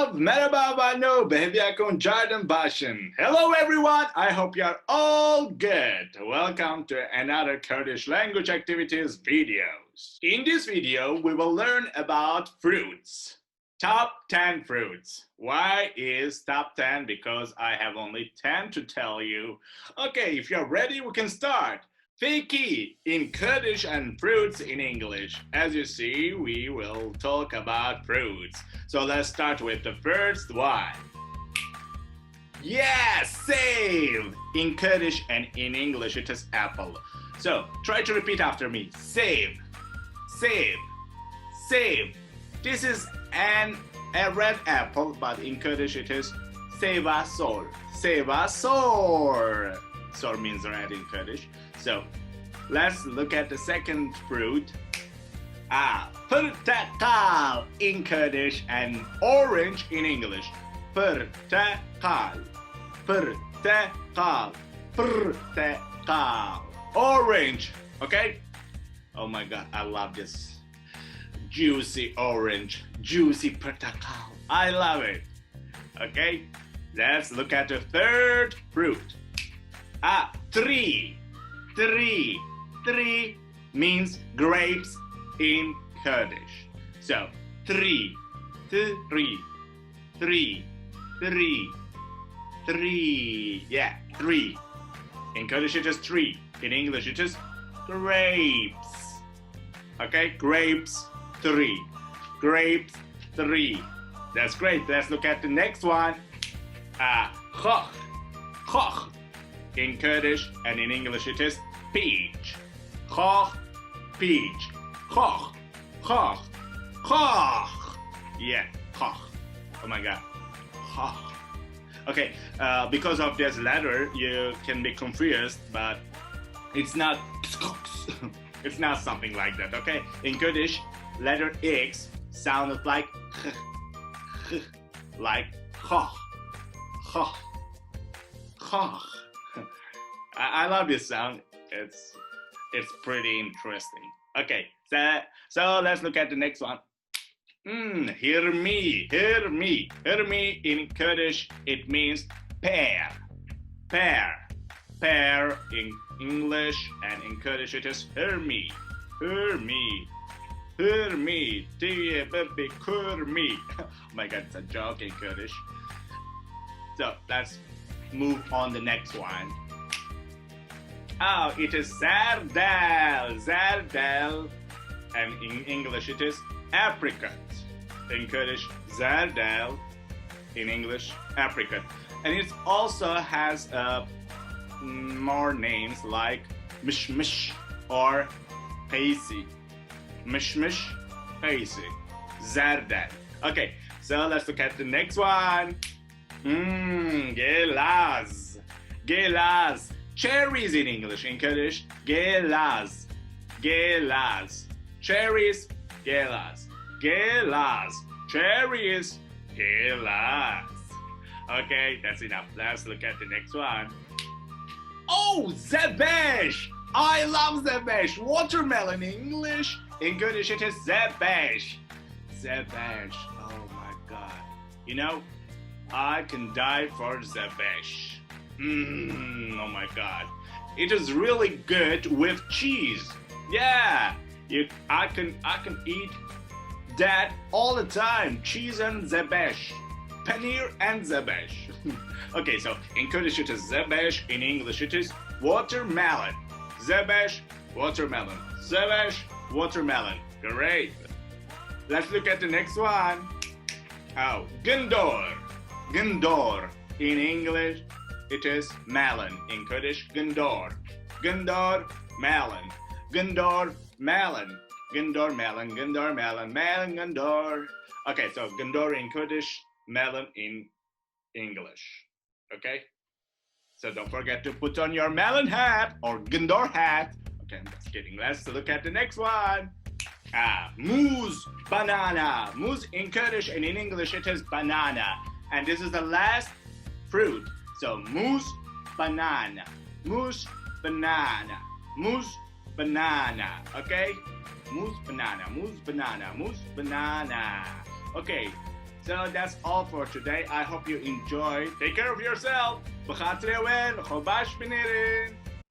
Silav, merhaba bano, heviya jardim bashin. Hello everyone, I hope you are all good. Welcome to another Kurdish language activities videos. In this video, we will learn about fruits. Top 10 fruits. Why is top 10? Because I have only 10 to tell you. Okay, if you're ready, we can start. Fêkî in Kurdish and fruits in English. As you see, we will talk about fruits. So let's start with the first one. Yes, save! In Kurdish and in English it is apple. So try to repeat after me. Save, save, save. This is a red apple, but in Kurdish it is sevasor. Sevasor. Sor means red in Kurdish. So let's look at the second fruit. Portakal in Kurdish and orange in English. Portakal. Portakal. Portakal. Orange. Okay? Oh my god, I love this. Juicy orange. Juicy portakal. I love it. Okay? Let's look at the third fruit. Tree. Tree. Tree means grapes in Kurdish. So, tree. Three. Three. Three. Three. Yeah, three. In Kurdish it is tree. In English it is grapes. Okay, grapes, three. Grapes, three. That's great. Let's look at the next one. Khoch. Khoch. In Kurdish and in English it is peach. Khoch, peach. Khoch, khoch, khoch. Yeah, khoch. Oh my god. Khoch. Okay, because of this letter you can be confused, but it's not it's not something like that, okay? In Kurdish, letter X sounded like like khoch. Khoch. Khoch. I love this sound. It's pretty interesting. Okay, so let's look at the next one. Hear me. Hear me. Hear me in Kurdish it means pear. Pear. Pear in English and in Kurdish it is hear me. Hear me. Hear me. Diye baby hear me. Oh my god, it's a joke in Kurdish. So let's move on the next one. It is zardal. Zardal. And in English it is apricot. In Kurdish, zardal. In English, apricot. And it also has more names like mishmish or paysi. Mishmish, paysi. Zardal. Okay, so let's look at the next one. Gelaz. Gelaz. Cherries in English, in Kurdish, gelaz. Gelaz. Cherries, gelaz. Gelaz. Cherries, gelaz. Okay, that's enough. Let's look at the next one. Oh, zebesh! I love zebesh. Watermelon in English. In Kurdish, it is zebesh. Zebesh. Oh my god. You know, I can die for zebesh. Oh my god. It is really good with cheese. Yeah. I can eat that all the time. Cheese and zebesh. Paneer and zebesh. Okay, so in Kurdish it is zebesh. In English it is watermelon. Zebesh, watermelon. Zebesh, watermelon. Great. Let's look at the next one. Gundor. Gundor. In English it is melon. In Kurdish, gundor. Gundor, melon. Gundor, melon. Gundor, melon. Gundor, melon. Melon, gundor. Okay, so gundor in Kurdish, melon in English. Okay? So don't forget to put on your melon hat or gundor hat. Okay, I'm just kidding. Let's look at the next one. Moose, banana. Moose in Kurdish and in English it is banana. And this is the last fruit. So moose, banana. Moose, banana. Moose, banana. Okay? Moose, banana. Moose, banana. Moose, banana. Okay. So that's all for today. I hope you enjoyed. Take care of yourself. بخاطر وين خو باش بنيرين.